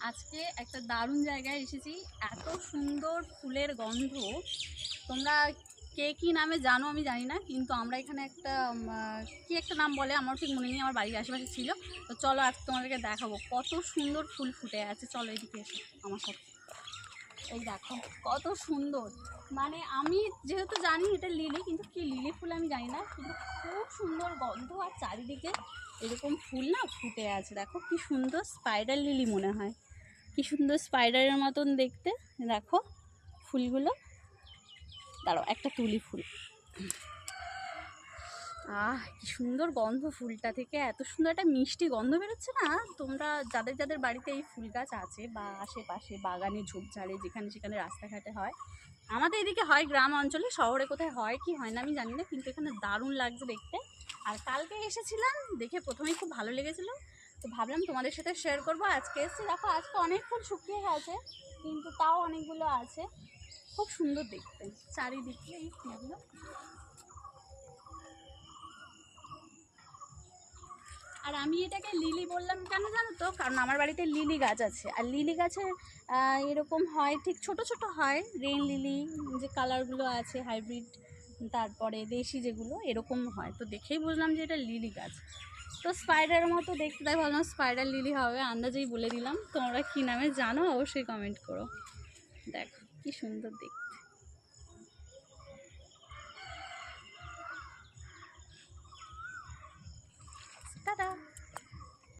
আজকে একটা দারুণ জায়গায় এসেছি। এত সুন্দর ফুলের গন্ধ, তোমরা কে কী নামে জানো আমি জানি না, কিন্তু আমরা এখানে একটা কি একটা নাম বলে, আমার ঠিক মনে নেই, আমার বাড়ির আশেপাশে ছিল। তো চলো আজকে তোমাদেরকে দেখাবো কত সুন্দর ফুল ফুটে আছে। চলো এদিকে এসো আমার সাথে। এই দেখো কত সুন্দর, মানে আমি যেহেতু জানি এটা লিলি, কিন্তু কি লিলি ফুল আমি জানি না, কিন্তু খুব সুন্দর গন্ধ। আর চারিদিকে এরকম ফুল না ফুটে আছে, দেখো কি সুন্দর, স্পাইডার লিলি মনে হয়, কি সুন্দর স্পাইডারের মতন দেখতে। দেখো ফুলগুলো, দাঁড়াও একটা তুলি ফুল। কি সুন্দর গন্ধ ফুলটা থেকে, এত সুন্দর একটা মিষ্টি গন্ধ বেরোচ্ছে না। তোমরা যাদের যাদের বাড়িতে এই ফুল গাছ আছে বা আশেপাশে বাগানে ঝোপঝাড়ে যেখানে সেখানে রাস্তাঘাটে হয়, আমাদের এদিকে হয় গ্রাম অঞ্চলে, শহরে কোথায় হয় কি হয় না আমি জানি না, কিন্তু এখানে দারুণ লাগছে দেখতে। আর কালকে এসেছিলাম, দেখে প্রথমেই খুব ভালো লেগেছিলো, তো ভাবলাম তোমাদের সাথে শেয়ার করবো। আজকে এসেছি, দেখো আজকে অনেক ফুল শুকিয়ে গেছে, কিন্তু তাও অনেকগুলো আছে, খুব সুন্দর দেখতে চারিদিকে এই ফুলগুলো। আর আমি এটাকে লিলি বললাম কেন জানো তো, কারণ আমার বাড়িতে লিলি গাছ আছে। আর লিলি গাছের এরকম হয়, ঠিক ছোট ছোট হয়, রেন লিলি যে কালারগুলো আছে হাইব্রিড, তারপরে দেশি যেগুলো এরকম হয়, তো দেখেই বুঝলাম যে এটা লিলি গাছ। তো স্পাইডারের মতো দেখতে, তাই ভাবলাম স্পাইডার লিলি হবে, আন্দাজেই বলে দিলাম। তোমরা কী নামে জানো অবশ্যই কমেন্ট করো। দেখো কি সুন্দর দেখতে। টাটা।